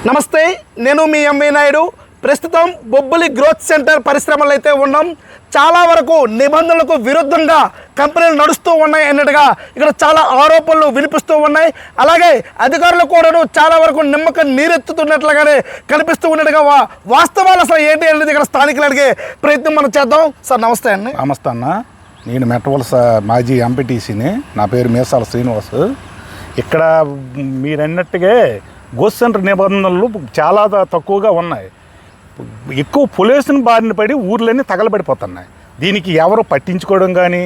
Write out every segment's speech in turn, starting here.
నమస్తే, నేను మీ ఎంవి నాయుడు. ప్రస్తుతం బొబ్బిలి గ్రోత్ సెంటర్ పరిశ్రమలు అయితే ఉన్నాం. చాలా వరకు నిబంధనలకు విరుద్ధంగా కంపెనీలు నడుస్తూ ఉన్నాయి అన్నట్టుగా ఇక్కడ చాలా ఆరోపణలు వినిపిస్తూ ఉన్నాయి. అలాగే అధికారులు కూడా చాలా వరకు నిమ్మకం నీరెత్తుతున్నట్లుగానే కనిపిస్తూ ఉన్నట్టుగా వాస్తవాలు అసలు ఏంటి అనేది ఇక్కడ స్థానికులు అడిగే ప్రయత్నం మనం చేద్దాం. సార్ నమస్తే అండి. నమస్తే అన్న, నేను మెట్రవలస మాజీ ఎంపీటీసీని. నా పేరు మీసాల శ్రీనివాస్. ఇక్కడ మీరు అన్నట్టుగా గోత్ సెంటర్ నిబంధనలు చాలా తక్కువగా ఉన్నాయి. ఎక్కువ పొల్యూషన్ బారిన పడి ఊర్లన్నీ తగలబడిపోతున్నాయి. దీనికి ఎవరు పట్టించుకోవడం కానీ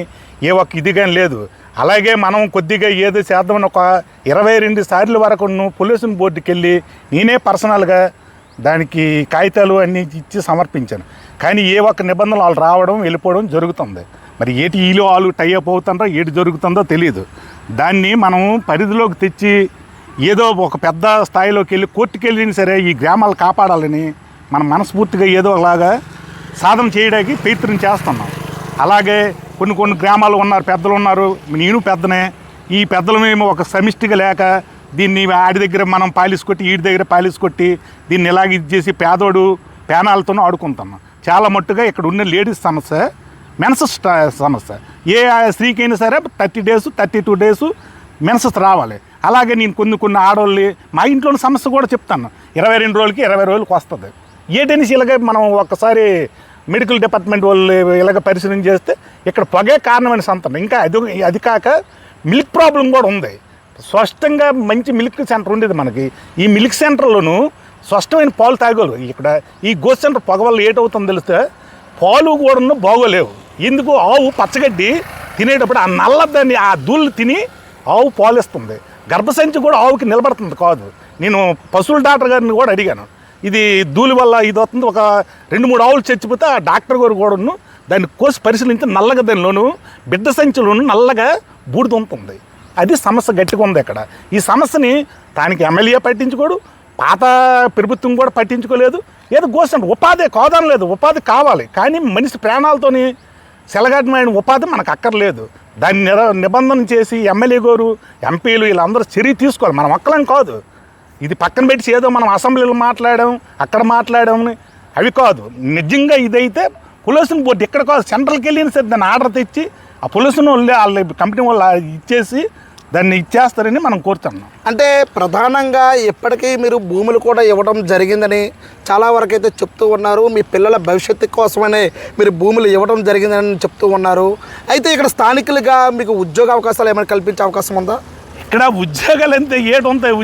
ఏ ఒక్క ఇది కానీ లేదు. అలాగే మనం కొద్దిగా ఏదో చేద్దామని ఒక 22 సార్లు వరకు పొల్యూషన్ బోర్డుకి వెళ్ళి నేనే పర్సనల్గా దానికి కాగితాలు అన్నీ ఇచ్చి సమర్పించాను. కానీ ఏ ఒక్క నిబంధనలు వాళ్ళు రావడం వెళ్ళిపోవడం జరుగుతుంది. మరి ఏటి ఈలో వాళ్ళు టైఅప్ అవుతుందో ఏటి జరుగుతుందో తెలియదు. దాన్ని మనం పరిధిలోకి తెచ్చి ఏదో ఒక పెద్ద స్థాయిలోకి వెళ్ళి కోర్టుకు వెళ్ళినా సరే ఈ గ్రామాలు కాపాడాలని మనం మనస్ఫూర్తిగా ఏదో అలాగా సాధన చేయడానికి ప్రయత్నం చేస్తున్నాం. అలాగే కొన్ని గ్రామాలు ఉన్నారు, పెద్దలు ఉన్నారు, నేను పెద్దనే. ఈ పెద్దలు మేము ఒక సమిష్టిగా లేక దీన్ని ఆడి దగ్గర మనం పాలిస్ కొట్టి ఈడి దగ్గర పాలిస్ కొట్టి దీన్ని ఇలాగ ఇది చేసి పేదోడు పేనాలతోనూ ఆడుకుంటున్నాం. చాలా మట్టుగా ఇక్కడ ఉన్న లేడీస్ సమస్య, మెన్సెస్ సమస్య. ఏ స్త్రీకైనా సరే 30 days 32 days మెన్సెస్ రావాలి. అలాగే నేను కొన్ని ఆడవాళ్ళు మా ఇంట్లోని సమస్య కూడా చెప్తాను. 22 రోజులకి 20 రోజులకి వస్తుంది. ఏటనేసి ఇలాగే మనం ఒక్కసారి మెడికల్ డిపార్ట్మెంట్ వాళ్ళు ఇలాగ పరిశీలన చేస్తే ఇక్కడ పొగే కారణమైన సంతానం. ఇంకా అది కాక మిల్క్ ప్రాబ్లం కూడా ఉంది. స్పష్టంగా మంచి మిల్క్ సెంటర్ ఉండేది మనకి. ఈ మిల్క్ సెంటర్లోనూ స్పష్టమైన పాలు తాగోలు. ఇక్కడ ఈ గోత్ సెంటర్ పొగ వల్ల ఏటవుతుందో తెలిస్తే పాలు కూడా బాగోలేవు. ఎందుకు? ఆవు పచ్చగడ్డి తినేటప్పుడు ఆ నల్లదాన్ని ఆ దూళ్ళు తిని ఆవు పాలిస్తుంది. గర్భసంచి కూడా ఆవుకి నిలబడుతుంది కాదు. నేను పశువుల డాక్టర్ గారిని కూడా అడిగాను, ఇది ధూళి వల్ల ఇది అవుతుంది. ఒక 2-3 ఆవులు చచ్చిపోతే ఆ డాక్టర్ గారు కూడాను దాన్ని కోసి పరిశీలించి నల్లగా దానిలోను బిడ్డ సంచిలోను నల్లగా బూడిద ఉంటుంది. అది సమస్య గట్టిగా ఉంది ఇక్కడ. ఈ సమస్యని దానికి ఎమ్మెల్యే పట్టించుకోడు, పాత ప్రభుత్వం కూడా పట్టించుకోలేదు. ఏదో గోసండి ఉపాధి కాదని లేదు, ఉపాధి కావాలి. కానీ మనిషి ప్రాణాలతోని సెలగాటమైన ఉపాధి మనకు అక్కర్లేదు. దాన్ని నిబంధన చేసి ఎమ్మెల్యే గారు, ఎంపీలు వీళ్ళందరూ చర్య తీసుకోవాలి. మనం ఒక్కలం కాదు. ఇది పక్కన పెట్టి ఏదో మనం అసెంబ్లీలో మాట్లాడాం, అక్కడ మాట్లాడామని అవి కాదు. నిజంగా ఇదైతే పొల్యూషన్ బోర్డు ఎక్కడ కాదు, సెంట్రల్కి వెళ్ళిన సరే దాన్ని ఆర్డర్ తెచ్చి ఆ పొల్యూషన్ వాళ్ళు వాళ్ళ కంపెనీ వాళ్ళు ఇచ్చేసి దాన్ని ఇచ్చేస్తారని మనం కోరుతున్నాం. అంటే ప్రధానంగా ఇప్పటికీ మీరు భూములు కూడా ఇవ్వడం జరిగిందని చాలా వరకు అయితే చెప్తూ ఉన్నారు. మీ పిల్లల భవిష్యత్తు కోసమనే మీరు భూములు ఇవ్వడం జరిగిందని చెప్తూ ఉన్నారు. అయితే ఇక్కడ స్థానికులుగా మీకు ఉద్యోగ అవకాశాలు ఏమైనా కల్పించే అవకాశం ఉందా? ఇక్కడ ఉద్యోగాలు అంతే ఏటుంటాయి.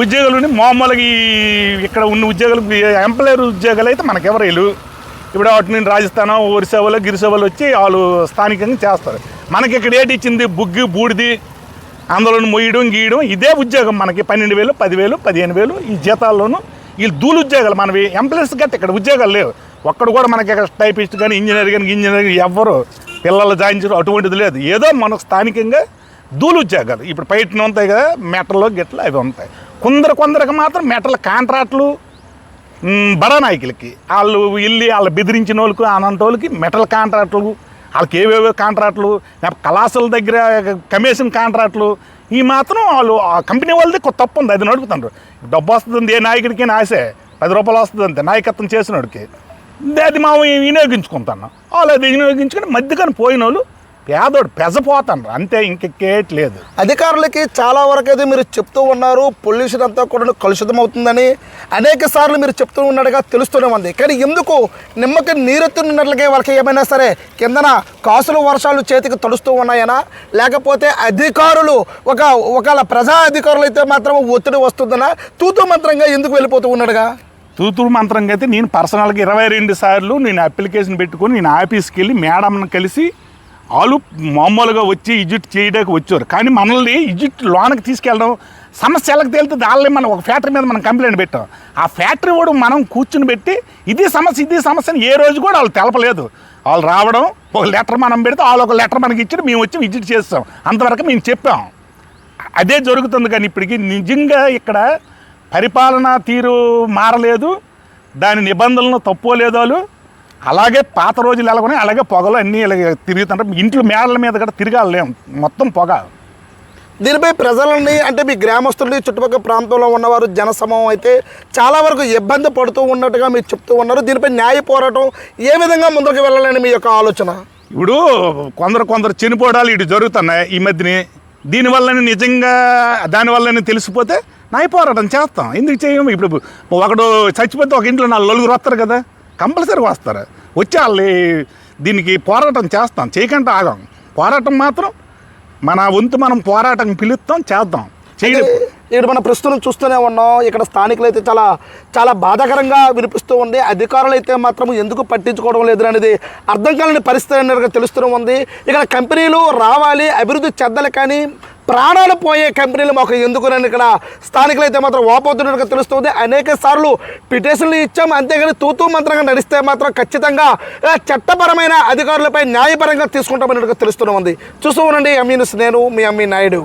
ఉద్యోగాలు మామూలుగా ఇక్కడ ఉన్న ఉద్యోగాలు ఎంప్లాయర్ ఉద్యోగాలు అయితే మనకెవరు వెళ్ళు. ఇప్పుడు వాటి నుండి రాజస్థాన్, ఒరిస్సా వాళ్ళు, గిరిసా వాళ్ళు వచ్చి వాళ్ళు స్థానికంగా చేస్తారు. మనకి ఇక్కడ ఏటి ఇచ్చింది బుగ్గి బూడిది, అందులో మొయ్యడం గీయడం ఇదే ఉద్యోగం. మనకి 12,000 10,000 15,000 ఈ జీతాల్లోనూ వీళ్ళు దూలు ఉద్యోగాలు. మనవి ఎంప్లాయర్స్ గట్టి ఇక్కడ ఉద్యోగాలు లేవు. ఒక్కడు కూడా మనకి ఇక్కడ టైపిస్ట్ కానీ ఇంజనీర్ ఎవ్వరు పిల్లలు జాయించడం అటువంటిది లేదు. ఏదో మనకు స్థానికంగా దూలు ఉద్యోగాలు ఇప్పుడు బయటనే ఉంటాయి కదా, మెటర్లు గిట్లు అవి ఉంటాయి. కొందరికి మాత్రం మెటర్ల కాంట్రాక్టులు బడా నాయకులకి వాళ్ళు వెళ్ళి వాళ్ళు బెదిరించిన వాళ్ళకి అలాంటి మెటల్ కాంట్రాక్టులు, వాళ్ళకి ఏవేవో కాంట్రాక్టులు, కళాశాల దగ్గర కమిషన్ కాంట్రాక్టులు ఈ మాత్రం వాళ్ళు ఆ కంపెనీ వాళ్ళది కొత్త తప్పు ఉంది. అది నడుపుతుండ్రు. డబ్బు వస్తుంది ఏ నాయకుడికి ఆశే 10 రూపాయలు వస్తుంది అంతే నాయకత్వం చేసినోడికి. అది మా వినియోగించుకుంటాను. వాళ్ళు అది వినియోగించుకుని మధ్యకని పోయిన వాళ్ళు పేదోడు పెజపోతాను అంతే, ఇంకెక్కట్లేదు. అధికారులకి చాలా వరకు అయితే మీరు చెప్తూ ఉన్నారు పొల్యూషన్ అంతా కూడా కలుషితం అవుతుందని అనేక సార్లు మీరు చెప్తూ ఉన్నట్టుగా తెలుస్తూనే ఉంది. కానీ ఎందుకు నిమ్మకి నీరెత్తున్నట్లుగా వాళ్ళకి ఏమైనా సరే కిందన కాసులు వర్షాలు చేతికి తడుస్తూ ఉన్నాయనా, లేకపోతే అధికారులు ఒకవేళ ప్రజా అధికారులు అయితే మాత్రం ఒత్తిడి వస్తుందనా, తూతూ మంత్రంగా ఎందుకు వెళ్ళిపోతూ ఉన్నాడుగా? తూతూ మంత్రంగా అయితే నేను పర్సనల్గా 22 సార్లు నేను అప్లికేషన్ పెట్టుకొని నేను ఆఫీస్కి వెళ్ళి మేడంని కలిసి వాళ్ళు మామూలుగా వచ్చి విజిట్ చేయడానికి వచ్చారు. కానీ మనల్ని విజిట్ లోనకి తీసుకెళ్ళడం సమస్య ఎలాగ తేలుతుంది. వాళ్ళని మనం ఒక ఫ్యాక్టరీ మీద మనం కంప్లైంట్ పెట్టాం. ఆ ఫ్యాక్టరీ కూడా మనం కూర్చుని పెట్టి ఇది సమస్యని ఏ రోజు కూడా వాళ్ళు తెలపలేదు. వాళ్ళు రావడం ఒక లెటర్ మనం పెడితే వాళ్ళు ఒక లెటర్ మనకి ఇచ్చి మేము వచ్చి విజిట్ చేస్తాం, అంతవరకు మేము చెప్పాం. అదే జరుగుతుంది. కానీ ఇప్పటికీ నిజంగా ఇక్కడ పరిపాలనా తీరు మారలేదు, దాని నిబంధనలు తప్పుకోలేదు. వాళ్ళు అలాగే పాత రోజులు ఎలాగొని అలాగే పొగలు అన్నీ ఇలాగ తిరుగుతుంటారు. ఇంట్లో మేడల మీద కూడా తిరగాలేము, మొత్తం పొగ. దీనిపై ప్రజలని అంటే మీ గ్రామస్తుల్ని చుట్టుపక్కల ప్రాంతంలో ఉన్నవారు జనసమూహం అయితే చాలా వరకు ఇబ్బంది పడుతూ ఉన్నట్టుగా మీరు చెప్తూ ఉన్నారు. దీనిపై న్యాయ పోరాటం ఏ విధంగా ముందుకు వెళ్ళాలని మీ యొక్క ఆలోచన? ఇప్పుడు కొందరు చనిపోవడాలు ఇటు జరుగుతున్నాయి ఈ మధ్యనే. దీనివల్లనే నిజంగా దానివల్లనే తెలిసిపోతే న్యాయ పోరాటం చేస్తాం. ఎందుకు చేయము? ఇప్పుడు ఒకడు చచ్చిపోతే ఒక ఇంట్లో 4 నలుగురు వస్తారు కదా, కంపల్సరీగా వస్తారు. వచ్చి వాళ్ళు దీనికి పోరాటం చేస్తాం, చేయకుండా ఆగాం. పోరాటం మాత్రం మన వంతు మనం పోరాటం పిలుస్తాం, చేద్దాం. ఇక్కడ మన ప్రస్తుతం చూస్తూనే ఉన్నాం. ఇక్కడ స్థానికులు అయితే చాలా బాధాకరంగా వినిపిస్తూ ఉంది. అధికారులు అయితే మాత్రం ఎందుకు పట్టించుకోవడం లేదు అనేది అర్థం కాలని పరిస్థితి అనేది తెలుస్తూ ఉంది. ఇక్కడ కంపెనీలు రావాలి, అభివృద్ధి చెందాలి, కానీ ప్రాణాలు పోయే కంపెనీలు మాకు ఎందుకునని ఇక్కడ స్థానికులు అయితే మాత్రం వాపోతున్నట్టుగా తెలుస్తుంది. అనేక సార్లు పిటిషన్లు ఇచ్చాం, అంతేగాని తూతూ మంత్రంగా నడిస్తే మాత్రం ఖచ్చితంగా చట్టపరమైన అధికారులపై న్యాయపరంగా తీసుకుంటామన్నట్టుగా తెలుస్తూనే ఉంది. చూస్తూ ఉండండి ఎంఈ న్యూస్. నేను మీ ఎంఈ నాయుడు.